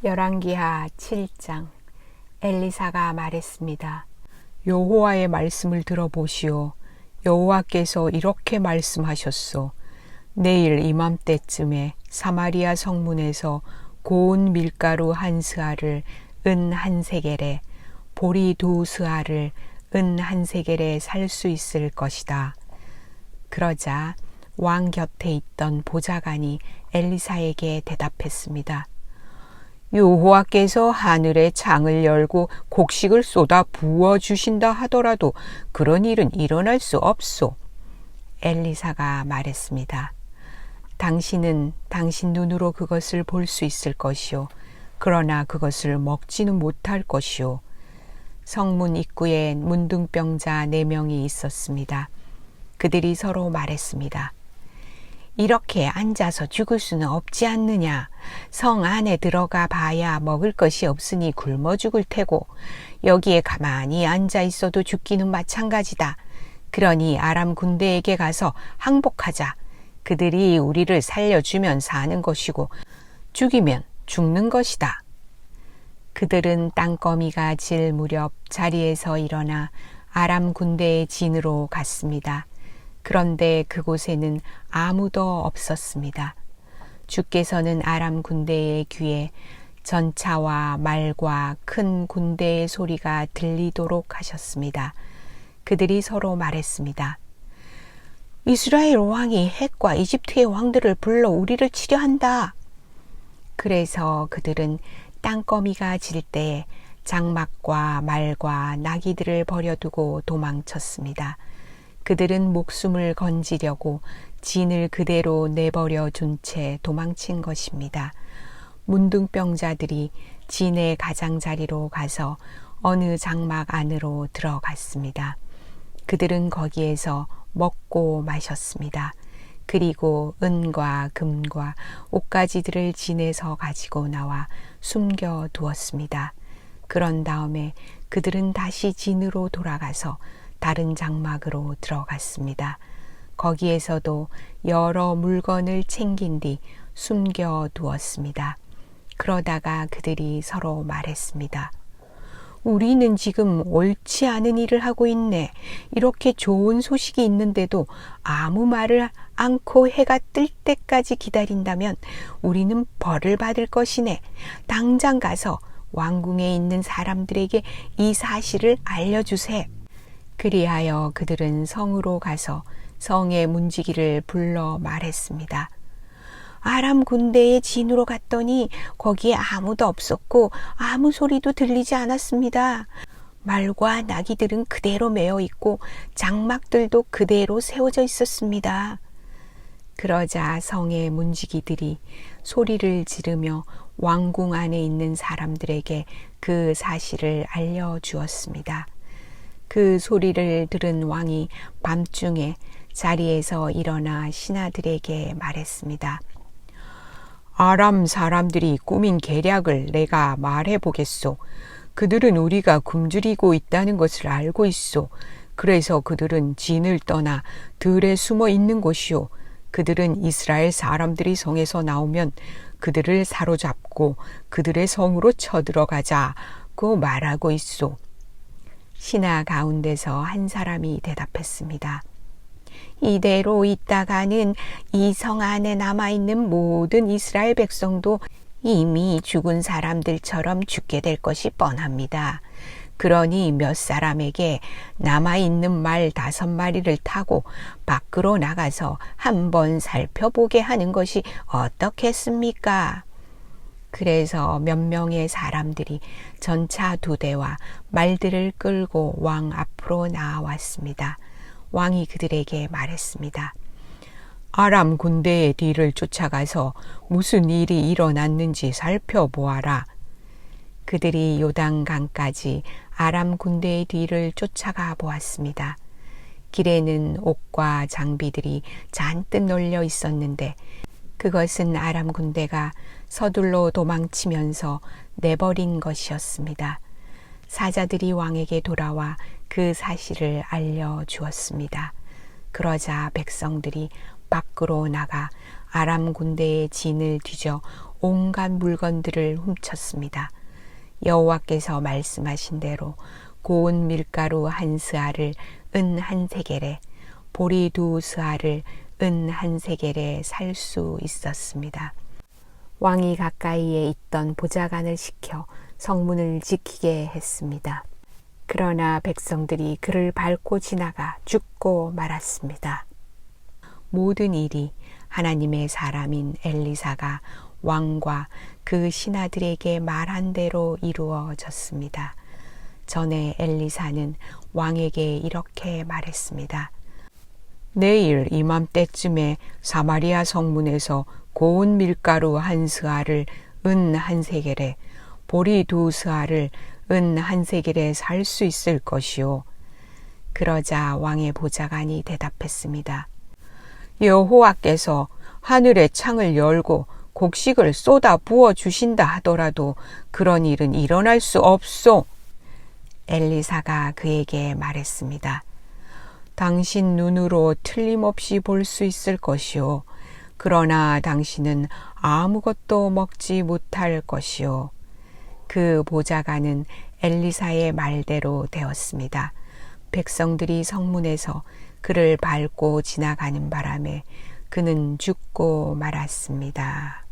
열왕기하 7장. 엘리사가 말했습니다. 여호와의 말씀을 들어보시오. 여호와께서 이렇게 말씀하셨소. 내일 이맘때쯤에 사마리아 성문에서 고운 밀가루 한 스아를 은 한 세겔에, 보리 두 스아를 은 한 세겔에 살 수 있을 것이다. 그러자 왕 곁에 있던 보좌관이 엘리사에게 대답했습니다. 여호와께서 하늘의 창을 열고 곡식을 쏟아 부어주신다 하더라도 그런 일은 일어날 수 없소. 엘리사가 말했습니다. 당신은 당신 눈으로 그것을 볼 수 있을 것이요. 그러나 그것을 먹지는 못할 것이요. 성문 입구에 문둥병자 4명이 있었습니다. 그들이 서로 말했습니다. 이렇게 앉아서 죽을 수는 없지 않느냐. 성 안에 들어가 봐야 먹을 것이 없으니 굶어 죽을 테고 여기에 가만히 앉아 있어도 죽기는 마찬가지다. 그러니 아람 군대에게 가서 항복하자. 그들이 우리를 살려주면 사는 것이고 죽이면 죽는 것이다. 그들은 땅거미가 질 무렵 자리에서 일어나 아람 군대의 진으로 갔습니다. 그런데 그곳에는 아무도 없었습니다. 주께서는 아람 군대의 귀에 전차와 말과 큰 군대의 소리가 들리도록 하셨습니다. 그들이 서로 말했습니다. 이스라엘 왕이 헷과 이집트의 왕들을 불러 우리를 치려 한다. 그래서 그들은 땅거미가 질 때에 장막과 말과 나귀들을 버려두고 도망쳤습니다. 그들은 목숨을 건지려고 진을 그대로 내버려 둔 채 도망친 것입니다. 문둥병자들이 진의 가장자리로 가서 어느 장막 안으로 들어갔습니다. 그들은 거기에서 먹고 마셨습니다. 그리고 은과 금과 옷가지들을 진에서 가지고 나와 숨겨 두었습니다. 그런 다음에 그들은 다시 진으로 돌아가서 다른 장막으로 들어갔습니다. 거기에서도 여러 물건을 챙긴 뒤 숨겨 두었습니다. 그러다가 그들이 서로 말했습니다. 우리는 지금 옳지 않은 일을 하고 있네. 이렇게 좋은 소식이 있는데도 아무 말을 않고 해가 뜰 때까지 기다린다면 우리는 벌을 받을 것이네. 당장 가서 왕궁에 있는 사람들에게 이 사실을 알려주세. 그리하여 그들은 성으로 가서 성의 문지기를 불러 말했습니다. 아람 군대의 진으로 갔더니 거기에 아무도 없었고 아무 소리도 들리지 않았습니다. 말과 나귀들은 그대로 메어 있고 장막들도 그대로 세워져 있었습니다. 그러자 성의 문지기들이 소리를 지르며 왕궁 안에 있는 사람들에게 그 사실을 알려주었습니다. 그 소리를 들은 왕이 밤중에 자리에서 일어나 신하들에게 말했습니다. 아람 사람들이 꾸민 계략을 내가 말해보겠소. 그들은 우리가 굶주리고 있다는 것을 알고 있소. 그래서 그들은 진을 떠나 들에 숨어 있는 곳이요. 그들은 이스라엘 사람들이 성에서 나오면 그들을 사로잡고 그들의 성으로 쳐들어가자고 말하고 있소. 신하 가운데서 한 사람이 대답했습니다. 이대로 있다가는 이 성 안에 남아있는 모든 이스라엘 백성도 이미 죽은 사람들처럼 죽게 될 것이 뻔합니다. 그러니 몇 사람에게 남아있는 말 5마리를 타고 밖으로 나가서 한번 살펴보게 하는 것이 어떻겠습니까? 그래서 몇 명의 사람들이 전차 2대와 말들을 끌고 왕 앞으로 나왔습니다. 왕이 그들에게 말했습니다. 아람 군대의 뒤를 쫓아가서 무슨 일이 일어났는지 살펴보아라. 그들이 요단강까지 아람 군대의 뒤를 쫓아가 보았습니다. 길에는 옷과 장비들이 잔뜩 널려 있었는데 그것은 아람 군대가 서둘러 도망치면서 내버린 것이었습니다. 사자들이 왕에게 돌아와 그 사실을 알려주었습니다. 그러자 백성들이 밖으로 나가 아람 군대의 진을 뒤져 온갖 물건들을 훔쳤습니다. 여호와께서 말씀하신 대로 고운 밀가루 1스아를 은 1세겔에, 보리 2스아를 은 1세겔에 살 수 있었습니다. 왕이 가까이에 있던 보좌관을 시켜 성문을 지키게 했습니다. 그러나 백성들이 그를 밟고 지나가 죽고 말았습니다. 모든 일이 하나님의 사람인 엘리사가 왕과 그 신하들에게 말한 대로 이루어졌습니다. 전에 엘리사는 왕에게 이렇게 말했습니다. 내일 이맘때쯤에 사마리아 성문에서 고운 밀가루 1스아를 은 1세겔에, 보리 2스아를 은 1세겔에 살 수 있을 것이요. 그러자 왕의 보좌관이 대답했습니다. 여호와께서 하늘의 창을 열고 곡식을 쏟아 부어 주신다 하더라도 그런 일은 일어날 수 없소. 엘리사가 그에게 말했습니다. 당신 눈으로 틀림없이 볼 수 있을 것이요. 그러나 당신은 아무것도 먹지 못할 것이요. 그 보좌관은 엘리사의 말대로 되었습니다. 백성들이 성문에서 그를 밟고 지나가는 바람에 그는 죽고 말았습니다.